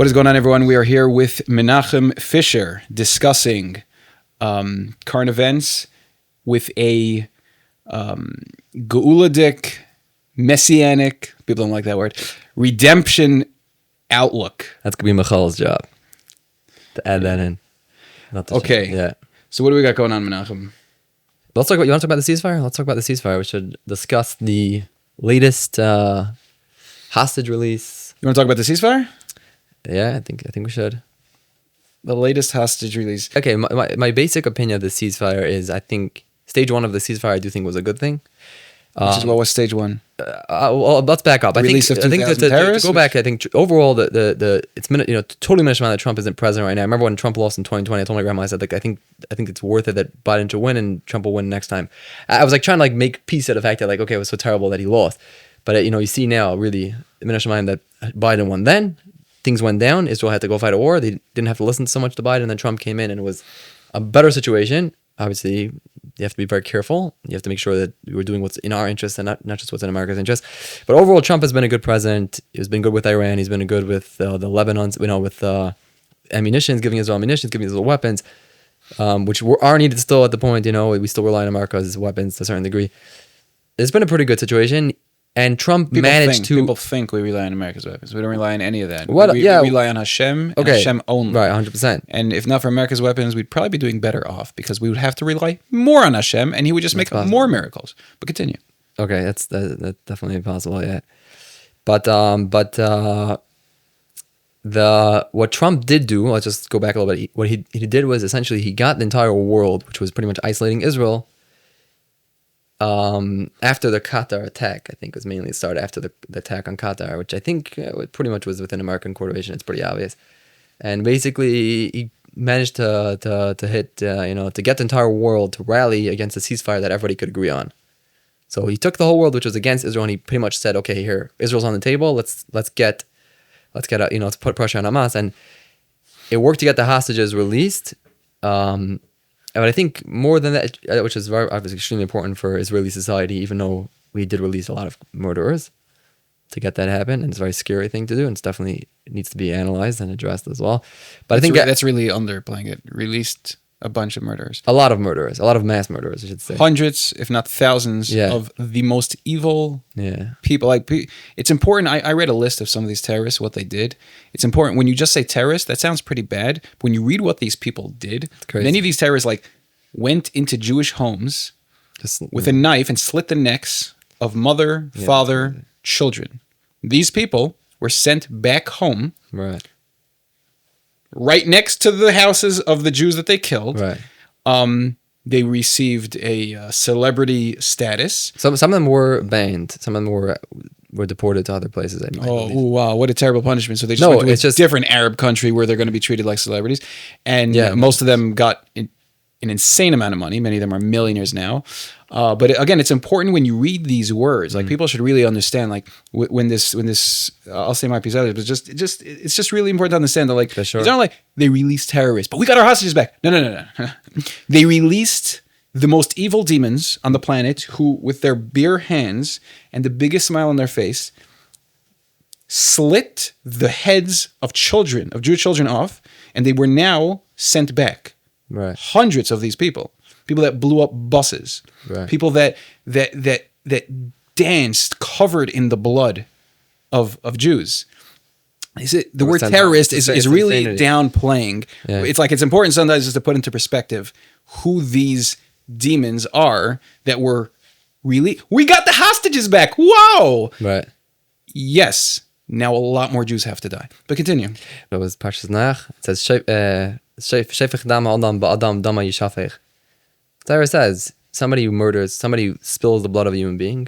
What is going on, everyone? We are here with Menachem Fisher discussing current events with a Geuladic, messianic, people don't like that word, redemption outlook. That's going to be Michoel's job, to add that in. Okay. Yeah. So what do we got going on, Menachem? Let's talk about, you want to talk about the ceasefire? Let's talk about the ceasefire. We should discuss the latest hostage release. You want to talk about the ceasefire? Yeah, I think we should. The latest hostage release. Okay, my basic opinion of the ceasefire is I think stage one of the ceasefire I do think was a good thing. Which is what was stage one? Well, let's back up. I think to go back, I think overall it's totally minishing that Trump isn't president right now. I remember when Trump lost in 2020, I told my grandma, I said, like, I think it's worth it that Biden should win and Trump will win next time. I was like trying to like make peace of the fact that like, okay, it was so terrible that he lost, but you see now really minishing mind that Biden won. Then things went down. Israel had to go fight a war. They didn't have to listen so much to Biden. And then Trump came in and it was a better situation. Obviously, you have to be very careful. You have to make sure that we're doing what's in our interest and not just what's in America's interest. But overall, Trump has been a good president. He's been good with Iran. He's been good with the Lebanons, with ammunition, giving Israel ammunition, giving Israel weapons, which are needed still at the point. We still rely on America's weapons to a certain degree. It's been a pretty good situation. And Trump managed to... People think we rely on America's weapons. We don't rely on any of that. We rely on Hashem and Hashem only. Right, 100%. And if not for America's weapons, we'd probably be doing better off because we would have to rely more on Hashem and he would just make more miracles. But continue. Okay, that's definitely possible, yeah. But what Trump did do, let's just go back a little bit. What he did was essentially he got the entire world, which was pretty much isolating Israel, after the Qatar attack. I think it was mainly started after the attack on Qatar, which I think pretty much was within American coordination. It's pretty obvious. And basically, he managed to hit, to get the entire world to rally against a ceasefire that everybody could agree on. So he took the whole world, which was against Israel, and he pretty much said, "Okay, here, Israel's on the table. Let's put pressure on Hamas." And it worked to get the hostages released. But I think more than that, which is obviously extremely important for Israeli society, even though we did release a lot of murderers to get that happen, and it's a very scary thing to do, and it needs to be analyzed and addressed as well. But I think that's really underplaying it. Released a bunch of murderers. A lot of murderers, a lot of mass murderers, I should say. Hundreds, if not thousands, of the most evil people. It's important. I read a list of some of these terrorists, what they did. It's important. When you just say terrorist, that sounds pretty bad. But when you read what these people did, many of these terrorists went into Jewish homes with a knife and slit the necks of mother, father, children. These people were sent back home. Right next to the houses of the Jews that they killed. Right. They received a celebrity status. Some of them were banned. Some of them were deported to other places. Wow, what a terrible punishment. So they just went to a different Arab country where they're going to be treated like celebrities. And most of them got an insane amount of money. Many of them are millionaires now. But again, it's important when you read these words. People should really understand. When this, I'll say my piece out of it, but it's just really important to understand that it's not like they released terrorists, but we got our hostages back. No. They released the most evil demons on the planet, who, with their bare hands and the biggest smile on their face, slit the heads of Jewish children off, and they were now sent back. Right. Hundreds of these people that blew up buses, people that danced covered in the blood of Jews. The word terrorist is really downplaying. Yeah. It's important sometimes just to put into perspective who these demons are that were really. We got the hostages back. Wow. Right. Yes. Now a lot more Jews have to die. But continue. That was Parshas Nach. It says Shefech dam adam ba'adam dama yishafech. Torah says somebody who murders, somebody who spills the blood of a human being,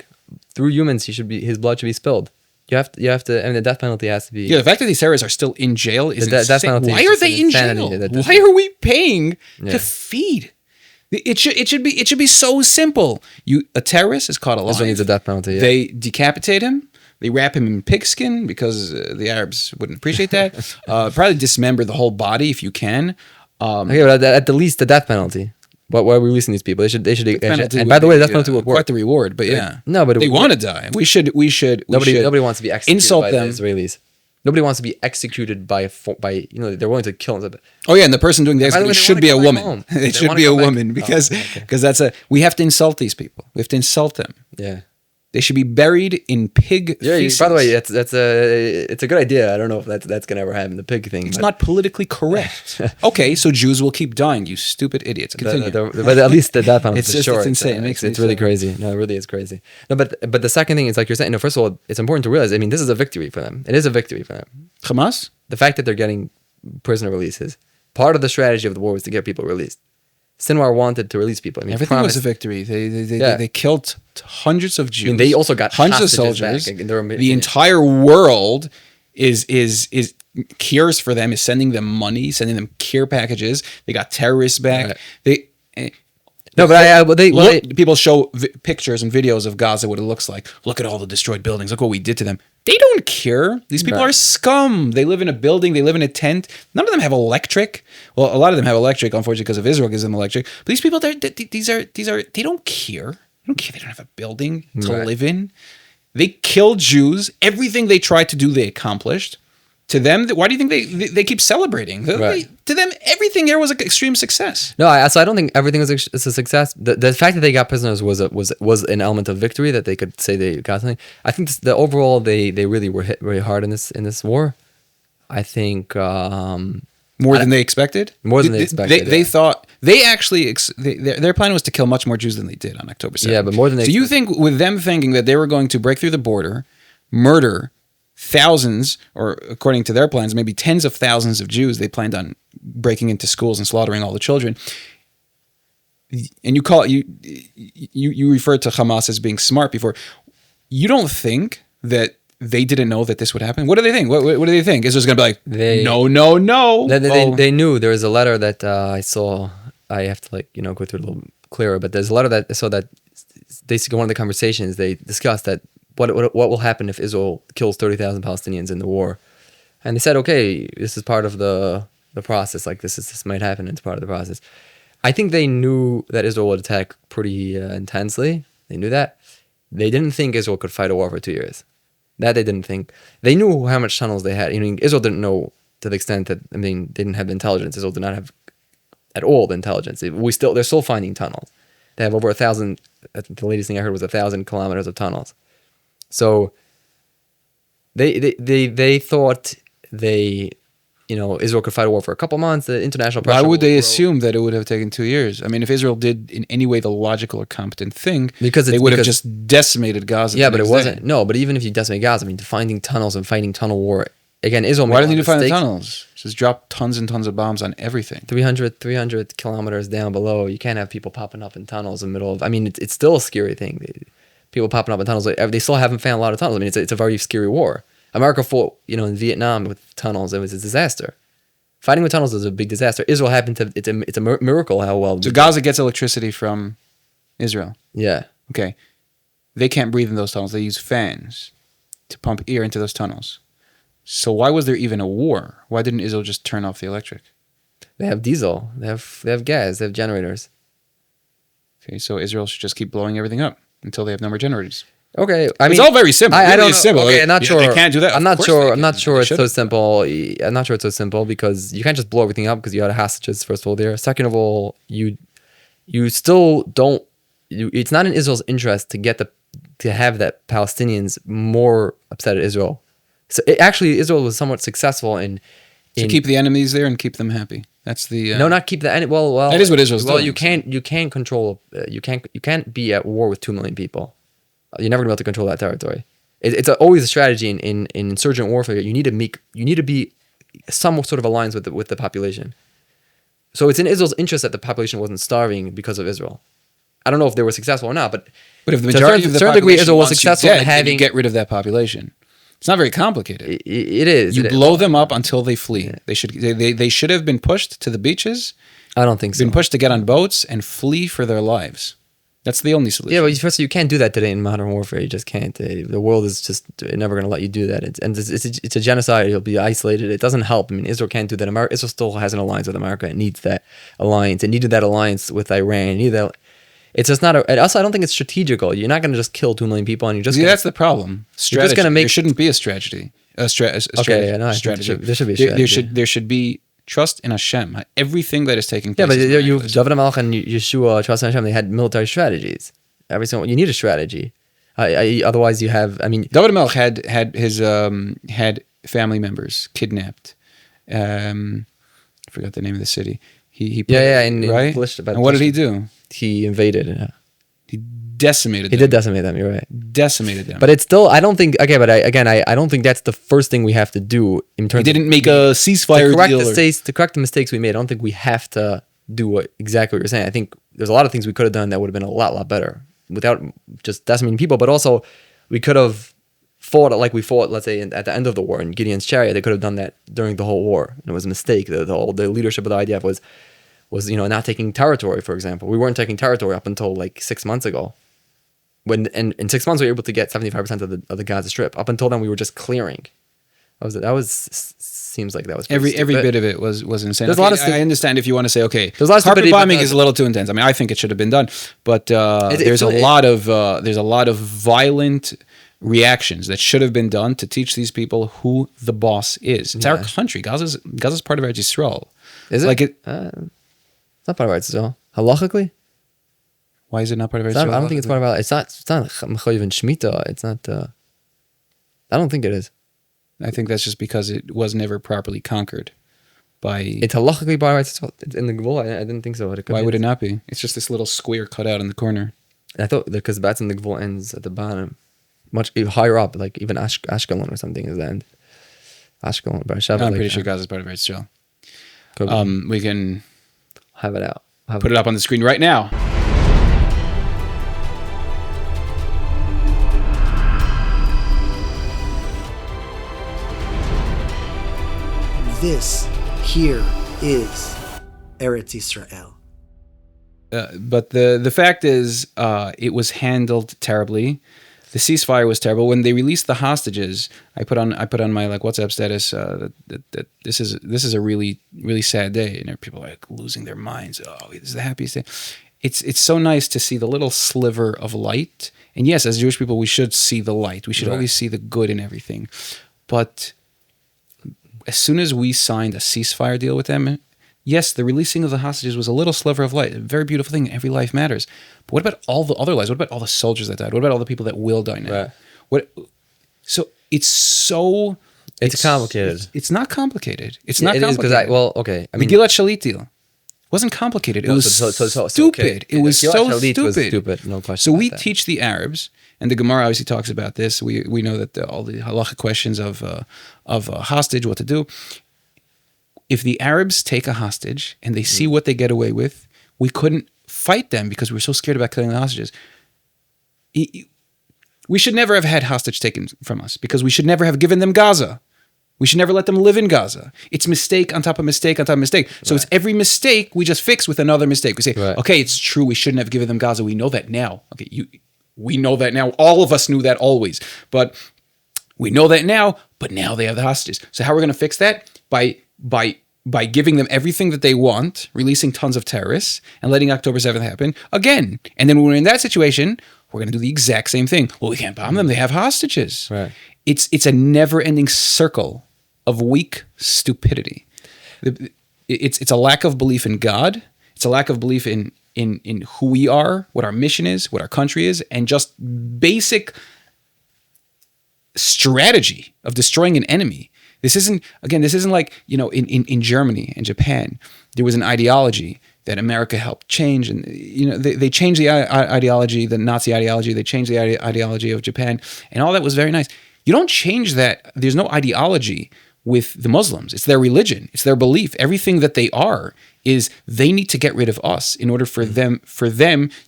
through humans, his blood should be spilled. You have to. I mean, the death penalty has to be. Yeah, the fact that these terrorists are still in jail is insane. Why are they in jail? Why are we paying to feed? It should be so simple. A terrorist is caught alive. This one needs a death penalty. Yeah. They decapitate him. They wrap him in pigskin because the Arabs wouldn't appreciate that. Probably dismember the whole body if you can. Okay, but at the least, the death penalty. Why are we releasing these people? They should. And by the way, the death penalty will work. Quite the reward, but yeah. No, but they want to die. We should. Nobody wants to be executed insult by them. The Israelis. Nobody wants to be executed by they're willing to kill. Oh yeah, and the person doing the execution should be a woman. It should be a woman because we have to insult these people. We have to insult them. Yeah. They should be buried in pig feces. By the way, it's a good idea. I don't know if that's gonna ever happen. The pig thing. It's not politically correct. Okay, so Jews will keep dying. You stupid idiots. Continue. But at least that part, it's insane. It's really crazy. No, it really is crazy. No, but the second thing is like you're saying. No, first of all, it's important to realize. I mean, this is a victory for them. It is a victory for them. Hamas. The fact that they're getting prisoner releases. Part of the strategy of the war was to get people released. Sinwar wanted to release people. I mean, everything was a victory. They killed hundreds of Jews. I mean, they also got hundreds of soldiers. The entire world is cares for them, is sending them money, sending them care packages. They got terrorists back. Right. People show pictures and videos of Gaza, what it looks like. Look at all the destroyed buildings. Look what we did to them. They don't care. These people are scum. They live in a building. They live in a tent. None of them have electric. Well, a lot of them have electric, unfortunately, because of Israel gives them electric. But these people, they don't care. They don't care. They don't have a building to live in. They killed Jews. Everything they tried to do, they accomplished. To them, why do you think they keep celebrating? To them, everything here was an extreme success. No, so I don't think everything is a success. The fact that they got prisoners was an element of victory, that they could say they got something. I think the overall they really were hit very hard in this war. I think more than they expected. More than they expected. They thought they actually their plan was to kill much more Jews than they did on October 7th. Yeah, but more than they. So you think with them thinking that they were going to break through the border, murder thousands, or according to their plans, maybe tens of thousands of Jews, they planned on breaking into schools and slaughtering all the children. And you referred to Hamas as being smart before. You don't think that they didn't know that this would happen? What do they think? What do they think? Israel's going to be like, no. They knew. There was a letter that I saw. I have to go through it a little clearer, but there's a letter that I saw that basically one of the conversations they discussed that what will happen if Israel kills 30,000 Palestinians in the war. And they said, okay, this is part of the process. Like this might happen. It's part of the process. I think they knew that Israel would attack pretty intensely. They knew that. They didn't think Israel could fight a war for 2 years. That they didn't think. They knew how much tunnels they had. Israel didn't know to the extent that, they didn't have the intelligence. Israel did not have at all the intelligence. They're still finding tunnels. They have over 1,000, the latest thing I heard was 1,000 kilometers of tunnels. So they thought Israel could fight a war for a couple months. The international pressure. Why would they assume that it would have taken 2 years? I mean, if Israel did in any way the logical or competent thing, they would have just decimated Gaza. Yeah, but it wasn't. Day. No, but even if you decimate Gaza, finding tunnels and fighting tunnel war again, Israel. Why didn't you find the tunnels? Just drop tons and tons of bombs on everything. 300 kilometers down below, you can't have people popping up in tunnels in the middle of. It's still a scary thing. People popping up in tunnels. They still haven't found a lot of tunnels. It's a very scary war. America fought, in Vietnam with tunnels. It was a disaster. Fighting with tunnels is a big disaster. Israel happened to. It's a miracle how well. So Gaza gets electricity from Israel. Yeah. Okay. They can't breathe in those tunnels. They use fans to pump air into those tunnels. So why was there even a war? Why didn't Israel just turn off the electric? They have diesel. They have gas. They have generators. Okay, so Israel should just keep blowing everything up until they have no more generators. Okay, it's all very simple. I don't know. Simple. Okay, I'm not sure. They can't do that. I'm not sure it's so simple. I'm not sure it's so simple because you can't just blow everything up because you had hostages. First of all, there. Second of all, you still don't. It's not in Israel's interest to have that Palestinians more upset at Israel. So actually, Israel was somewhat successful in keep the enemies there and keep them happy. That's the no, not keep the enemy. Well, that is what Israel's doing. Well, you can't control. You can't be at war with 2 million people. You're never gonna be able to control that territory. It's always a strategy in insurgent warfare. You need to be some sort of alliance with the population. So it's in Israel's interest that the population wasn't starving because of Israel. I don't know if they were successful or not, but if the majority of the certain degree Israel was successful in having get rid of that population. It's not very complicated. It is. You blow them up until they flee. Yeah. They should have been pushed to the beaches. I don't think so. Been pushed to get on boats and flee for their lives. That's the only solution. Yeah, but first you can't do that today in modern warfare. You just can't. The world is just never going to let you do that. It's a genocide. You'll be isolated. It doesn't help. Israel can't do that. Israel still has an alliance with America. It needs that alliance. It needed that alliance with Iran. It needed that. It's just not. Also, I don't think it's strategical. You're not going to just kill 2 million people and you're just. That's the problem. Strategy. There shouldn't be a strategy. strategy. There should be a strategy. There should be trust in Hashem. Everything that is taking place. Yeah, but David HaMelech and Yeshua, trust in Hashem, they had military strategies. You need a strategy. Otherwise, you have. I mean, David HaMelech had his had family members kidnapped. I forgot the name of the city. He right. And what did he do? He invaded. He decimated them. He did decimate them. You're right. Decimated them. But it's still. I don't think. Okay, but I don't think that's the first thing we have to do in terms. He didn't make a ceasefire deal. To correct the mistakes we made. I don't think we have to do exactly what you're saying. I think there's a lot of things we could have done that would have been a lot better without just decimating people. But also, we could have fought like we fought, let's say, at the end of the war in Gideon's chariot. They could have done that during the whole war, and it was a mistake. The leadership of the IDF was not taking territory. For example, we weren't taking territory up until like 6 months ago. When in 6 months we were able to get 75% of the Gaza Strip. Up until then, we were just clearing. Seems like that was every bit of it was insane. There's a lot of I understand if you want to say, okay, carpet bombing is a little too intense. I mean, I think it should have been done, but there's a lot of violent reactions that should have been done to teach these people who the boss is. It's our country. Gaza's part of Eretz Yisroel. Is it? Like it's not part of Eretz Yisrael. Halachically? Why is it not part of Eretz Yisrael? I don't think it's part of. It's not Michoel and Shemitah. It's not. I don't think it is. I think that's just because it was never properly conquered by. It's halachically by Eretz Yisrael. It's in the Gvul. I didn't think so. Why would it not be? It's just this little square cut out in the corner. I thought because that's in the Gvul ends at the bottom. Much higher up, like even Ashkelon or something is the end. Ashkelon, Beersheba. I'm pretty sure Gaza is part of Eretz Yisrael. We can have it out. Put it up on the screen right now. This here is Eretz Yisrael. But the fact is, it was handled terribly. The ceasefire was terrible. When they released the hostages, I put on my like WhatsApp status that this is a really sad day, and people are like losing their minds. Oh, this is the happiest day. It's so nice to see the little sliver of light. And yes, as Jewish people, we should see the light. We should always see the good in everything. But as soon as we signed a ceasefire deal with them, yes, the releasing of the hostages was a little sliver of light, a very beautiful thing. Every life matters. But what about all the other lives? What about all the soldiers that died? What about all the people that will die now? Right. It's complicated. It's not complicated. It's not complicated. It is because the Gilad Shalit deal wasn't complicated. It was stupid. It was so stupid. No question. So we teach the Arabs, and the Gemara obviously talks about this. We know that all the halachic questions of hostage, what to do. If the Arabs take a hostage and they see what they get away with, we couldn't fight them because we were so scared about killing the hostages. We should never have had hostage taken from us because we should never have given them Gaza. We should never let them live in Gaza. It's mistake on top of mistake on top of mistake. So it's every mistake we just fix with another mistake. We say, okay, it's true. We shouldn't have given them Gaza. We know that now. Okay, we know that now. All of us knew that always. But we know that now. But now they have the hostages. So how are we going to fix that? By giving them everything that they want, releasing tons of terrorists, and letting October 7th happen again. And then when we're in that situation, we're going to do the exact same thing. Well, we can't bomb them. They have hostages. Right. It's a never-ending circle of weak stupidity. It's a lack of belief in God. It's a lack of belief in who we are, what our mission is, what our country is, and just basic strategy of destroying an enemy. This isn't like, in Germany and Japan, there was an ideology that America helped change. And, they changed the ideology, the Nazi ideology. They changed the ideology of Japan. And all that was very nice. You don't change that. There's no ideology with the Muslims. It's their religion. It's their belief. Everything that they are is they need to get rid of us in order for them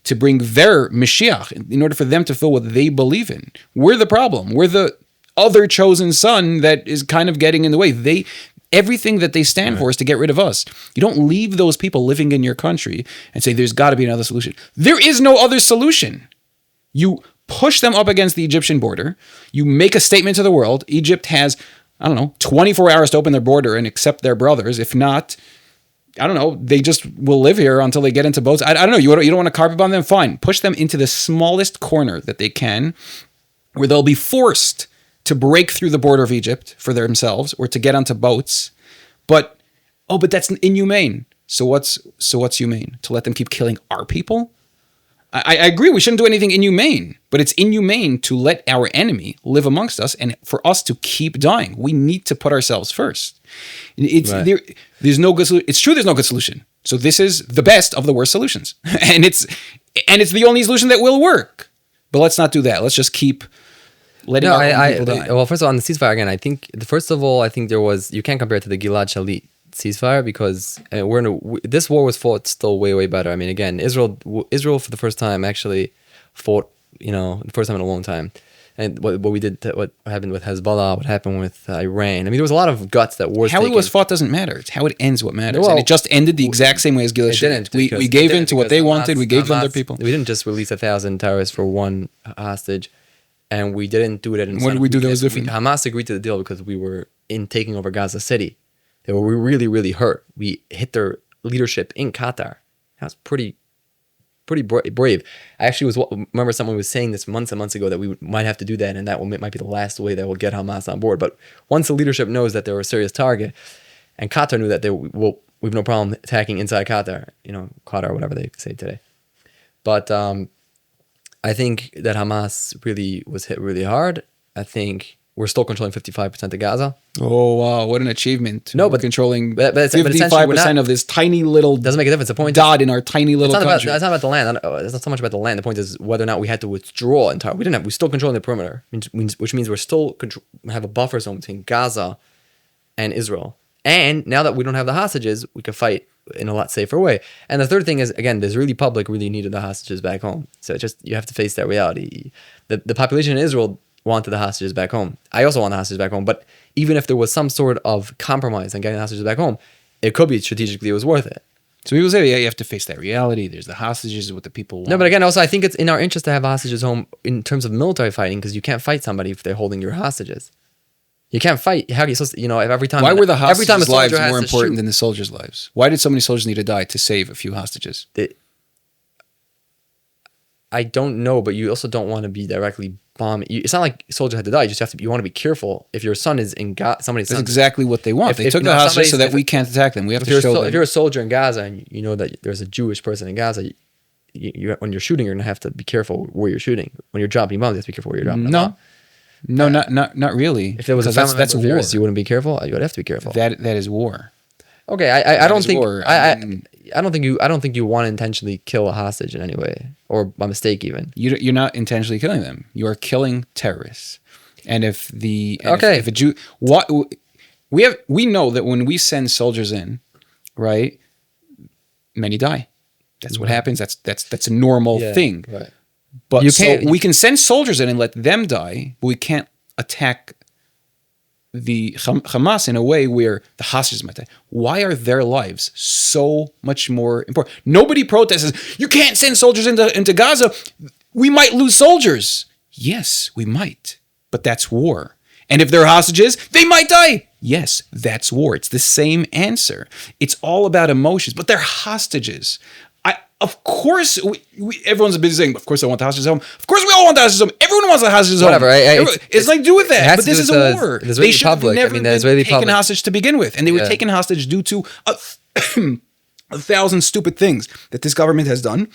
to bring their Moshiach, in order for them to fulfill what they believe in. We're the problem. We're the other chosen son that is kind of getting in the way. Everything that they stand for is to get rid of us. You don't leave those people living in your country and say there's got to be another solution. There is no other solution. You push them up against the Egyptian border. You make a statement to the world. Egypt has, 24 hours to open their border and accept their brothers. If not, they just will live here until they get into boats. I don't know. You don't want to carpet bomb them? Fine. Push them into the smallest corner that they can, where they'll be forced to break through the border of Egypt for themselves or to get onto boats. But that's inhumane. So what's humane? To let them keep killing our people? I agree, we shouldn't do anything inhumane, but it's inhumane to let our enemy live amongst us and for us to keep dying. We need to put ourselves first. There's no good solution. It's true there's no good solution. So this is the best of the worst solutions. and it's the only solution that will work. But let's not do that. Let's just keep letting people die. Well, first of all, on the ceasefire again, I think there was, you can't compare it to the Gilad Shalit ceasefire because this war was fought still way, way better. I mean, again, Israel for the first time actually fought, the first time in a long time. And what happened with Hezbollah, what happened with Iran. I mean, there was a lot of guts that wars. How it was fought doesn't matter. It's how it ends what matters. Well, and it just ended the exact same way as Gilad Shalit. We gave in to what they wanted. We gave them their people. We didn't just release 1,000 terrorists for one hostage, and we didn't do it. What did we do that was different? Hamas agreed to the deal because we were in taking over Gaza City. They were really, really hurt. We hit their leadership in Qatar. That was pretty brave. I actually remember someone was saying this months and months ago that we might have to do that, and that might be the last way that will get Hamas on board. But once the leadership knows that they're a serious target, and Qatar knew that we have no problem attacking inside Qatar, Qatar, whatever they say today. But I think that Hamas really was hit really hard. I think we're still controlling 55% of Gaza. Oh, wow. What an achievement. No, but controlling 55% of this tiny little doesn't make a difference. The point dot in our tiny little country. It's not about the land. It's not so much about the land. The point is whether or not we had to withdraw entirely. We're still controlling the perimeter, which means we're still have a buffer zone between Gaza and Israel. And now that we don't have the hostages, we can fight in a lot safer way. And the third thing is, again, the Israeli public really needed the hostages back home. So you have to face that reality. The population in Israel wanted the hostages back home. I also want the hostages back home. But even if there was some sort of compromise on getting the hostages back home, it could be strategically it was worth it. So people say, you have to face that reality. There's the hostages, what the people want. No, but again, also, I think it's in our interest to have hostages home in terms of military fighting because you can't fight somebody if they're holding your hostages. You can't fight. How are you supposed to, if every time... Why were the hostages' lives more important than the soldiers' lives? Why did so many soldiers need to die to save a few hostages? I don't know, but you also don't want to be directly bombing. It's not like soldiers had to die. You want to be careful. If your son is in Gaza, somebody's son... That's exactly what they want. They took the hostages so that we can't attack them. We have to show them. If you're a soldier in Gaza and you know that there's a Jewish person in Gaza, when you're shooting, you're going to have to be careful where you're shooting. When you're dropping bombs, you have to be careful where you're dropping bombs. No, not really. If it was that's war, yours, you wouldn't be careful. You would have to be careful. That is war. Okay, I don't think war. I don't think you want to intentionally kill a hostage in any way, or by mistake even. You're not intentionally killing them. You are killing terrorists. And if a Jew, we know that when we send soldiers in, right, many die. That's what happens. That's a normal thing. Right. But we can send soldiers in and let them die, but we can't attack the Hamas in a way where the hostages might die. Why are their lives so much more important? Nobody protests, you can't send soldiers into Gaza. We might lose soldiers. Yes, we might, but that's war. And if they're hostages, they might die. Yes, that's war. It's the same answer. It's all about emotions, but they're hostages. Of course, everyone's busy saying, of course I want the hostages home. Of course we all want the hostages home. Everyone wants the hostages home. Whatever. It's nothing to do with that. But this is a war. They should have never been taken hostage to begin with. And they were taken hostage due to 1,000 stupid things that this government has done.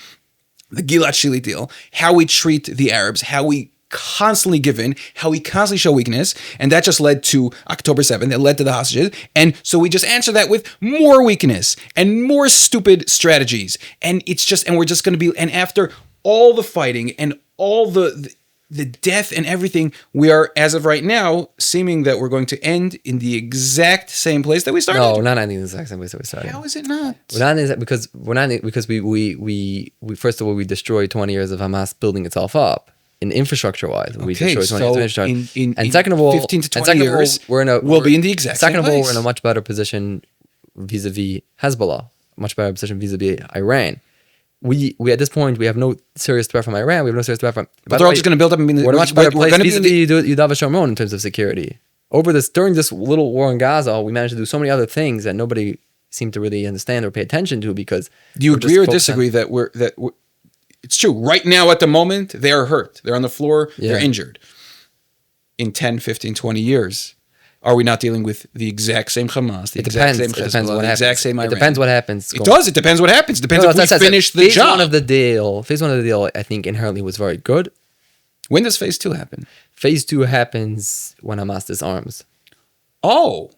The Gilad Shalit deal, how we treat the Arabs, how we constantly give in, how we constantly show weakness, and that just led to October 7th. It led to the hostages, and so we just answer that with more weakness and more stupid strategies, and we're just going to be. And after all the fighting and all the death and everything, we are, as of right now, seeming that we're going to end in the exact same place that we started. No, we're not ending in the exact same place that we started. How is it not? We're not ending because we first of all we destroyed 20 years of Hamas building itself up. In infrastructure-wise, we destroyed 20 years of infrastructure. And second of all, 15 to 20 years, we'll be in the exact same place. Second of all, we're in a much better position vis-a-vis Hezbollah, much better position vis-a-vis Iran. We at this point, we have no serious threat from Iran. We have no serious threat from... But they're all just going to build up and be in the... We're in a much better place vis-a-vis Yudav Shomron in terms of security. During this little war in Gaza, we managed to do so many other things that nobody seemed to really understand or pay attention to because... Do you agree or disagree that we're it's true. Right now, at the moment, they are hurt. They're on the floor. Yeah. They're injured. in 10, 15, 20 years, are we not dealing with the exact same Hamas, the exact same Hezbollah, the exact same Iran? It depends what happens. It does. It depends what happens. It depends if we finish the job. Phase one of the deal, I think, inherently was very good. When does phase 2 happen? Phase 2 happens when Hamas disarms. Oh,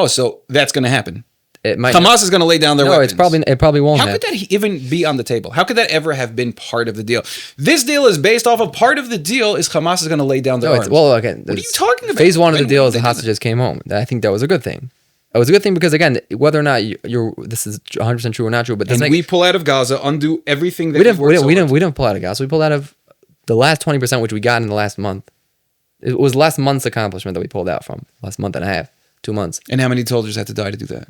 so that's going to happen. Hamas is going to lay down their weapons. It probably won't. How could that even be on the table? How could that ever have been part of the deal? This deal is based off of part of the deal is Hamas is going to lay down their arms. Well, again, what are you talking about? Phase 1 of the deal is the hostages came home. I think that was a good thing. It was a good thing because, again, whether or not this is 100% true or not true, but we pull out of Gaza, undo everything that we didn't pull out of Gaza. We pulled out of the last 20%, which we got in the last month. It was last month's accomplishment that we pulled out from last month and a half, 2 months. And how many soldiers had to die to do that?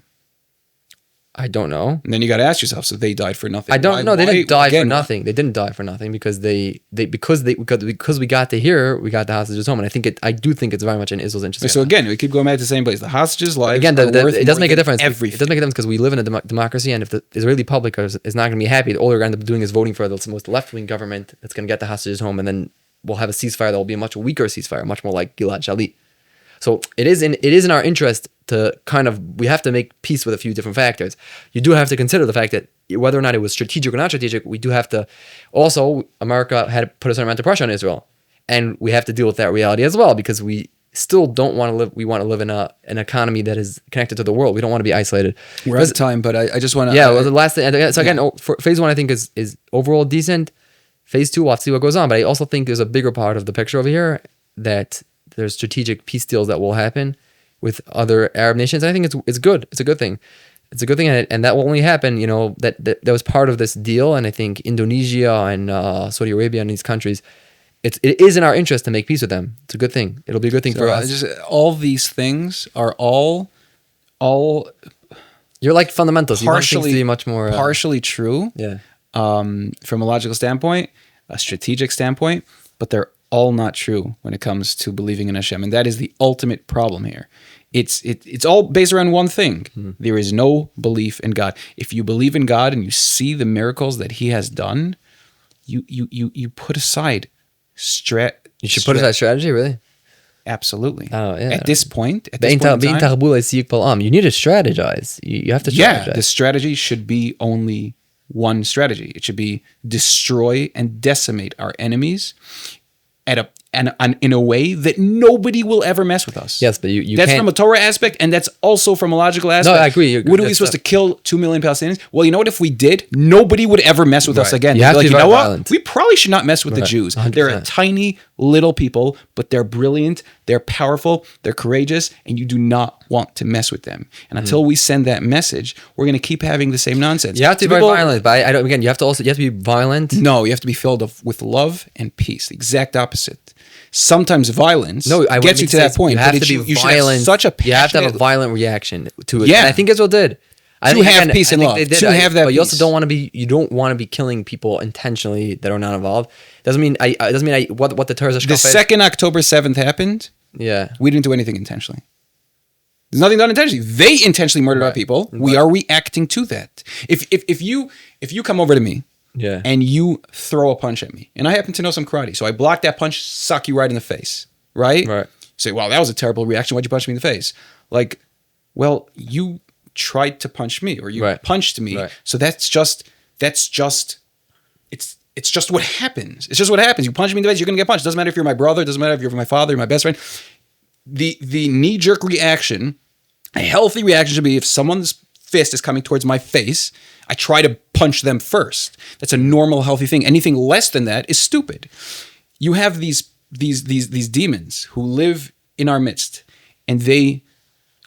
I don't know. And then you got to ask yourself, so they died for nothing. I don't know. They didn't die for nothing. They didn't die for nothing because because we got to here, we got the hostages home, and I do think it's very much in Israel's interest. So again, we keep going back to the same place. The hostages' lives again, it does make a difference. Everything. It does make a difference because we live in a democracy, and if the Israeli public is not going to be happy, all they're going to end up doing is voting for the most left-wing government that's going to get the hostages home, and then we'll have a ceasefire that will be a much weaker ceasefire, much more like Gilad Shalit. So it is in our interest to we have to make peace with a few different factors. You do have to consider the fact that whether or not it was strategic or not strategic, we do have to, also, America had to put a certain amount of pressure on Israel. And we have to deal with that reality as well, because we still don't want to live, we want to live in an economy that is connected to the world. We don't want to be isolated. We're out of time, but I just want to... Yeah, well, the last thing, so again, for phase 1, I think is overall decent. Phase 2, we'll have to see what goes on. But I also think there's a bigger part of the picture over here that there's strategic peace deals that will happen with other Arab nations. I think it's good. It's a good thing. It's a good thing, and that will only happen. That was part of this deal, and I think Indonesia and Saudi Arabia and these countries, it is in our interest to make peace with them. It's a good thing. It'll be a good thing for us. All these things are all. You're like fundamentals. You want things to be much more partially true. Yeah. From a logical standpoint, a strategic standpoint, but they're all not true when it comes to believing in Hashem, and that is the ultimate problem here. It's all based around one thing. Mm-hmm. There is no belief in God. If you believe in God and you see the miracles that He has done, you put aside You should put aside strategy, really? Absolutely. Oh, yeah. At this point in time, you need to strategize. You have to strategize. Yeah, the strategy should be only one strategy. It should be destroy and decimate our enemies in a way that nobody will ever mess with us. Yes, but you that's from a Torah aspect, and that's also from a logical aspect. No, I agree. What are we supposed to kill 2 million Palestinians? Well, you know what? If we did, nobody would ever mess with us again. You have to be know violent. What? We probably should not mess with the Jews. 100%. They're a tiny little people, but they're brilliant, they're powerful, they're courageous, and you do not want to mess with them. And until we send that message, we're going to keep having the same nonsense. You have to be very violent, but you have to be violent. No, you have to be filled with love and peace. The exact opposite. Sometimes violence gets you to that point. You have to be violent. You have to have a violent reaction to it. Yeah, and I think Israel did. To have peace and love. To have that. But you also don't want to be. You don't want to be killing people intentionally that are not involved. Doesn't mean what the terrorists. The second October 7th happened. Yeah, we didn't do anything intentionally. There's nothing done intentionally. They intentionally murdered our people. We are reacting to that. If you come over to me. Yeah. And you throw a punch at me. And I happen to know some karate. So I block that punch, sock you right in the face. Right? Right. You say, wow, that was a terrible reaction. Why'd you punch me in the face? Like, well, you tried to punch me or you punched me. Right. So that's just it's just what happens. It's just what happens. You punch me in the face, you're gonna get punched. It doesn't matter if you're my brother, it doesn't matter if you're my father, my best friend. The knee-jerk reaction, a healthy reaction should be if someone's fist is coming towards my face, I try to punch them first. That's a normal, healthy thing. Anything less than that is stupid. You have these demons who live in our midst, and they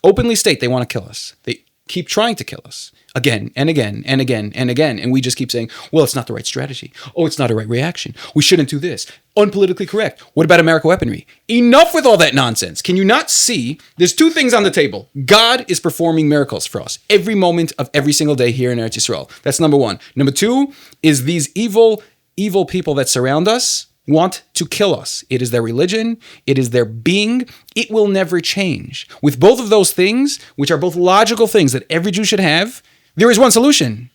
openly state they want to kill us. They keep trying to kill us again and again and again and again, and we just keep saying, well, it's not the right strategy. Oh, it's not a right reaction. We shouldn't do this. Unpolitically correct. What about American weaponry? Enough with all that nonsense. Can you not see? There's two things on the table. God is performing miracles for us every moment of every single day here in Eretz Yisrael. That's number one. Number two is these evil people that surround us want to kill us. It is their religion. It is their being. It will never change. With both of those things, which are both logical things that every Jew should have, there is one solution.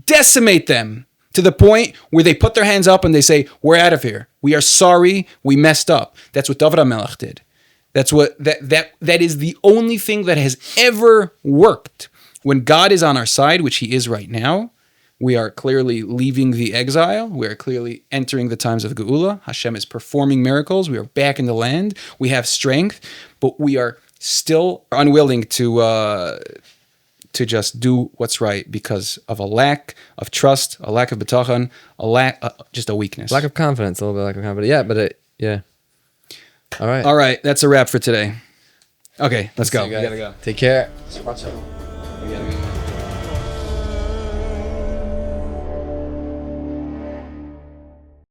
Decimate them to the point where they put their hands up and they say, we're out of here. We are sorry. We messed up. That's what David HaMelech did. That's what that is the only thing that has ever worked. When God is on our side, which he is right now, we are clearly leaving the exile. We are clearly entering the times of Geula. Hashem is performing miracles. We are back in the land. We have strength, but we are still unwilling to just do what's right because of a lack of trust, a lack of bitachon, just a weakness. Lack of confidence, a little bit lack of confidence. Yeah, but yeah. All right. All right, that's a wrap for today. Okay, let's go. We gotta go. Take care.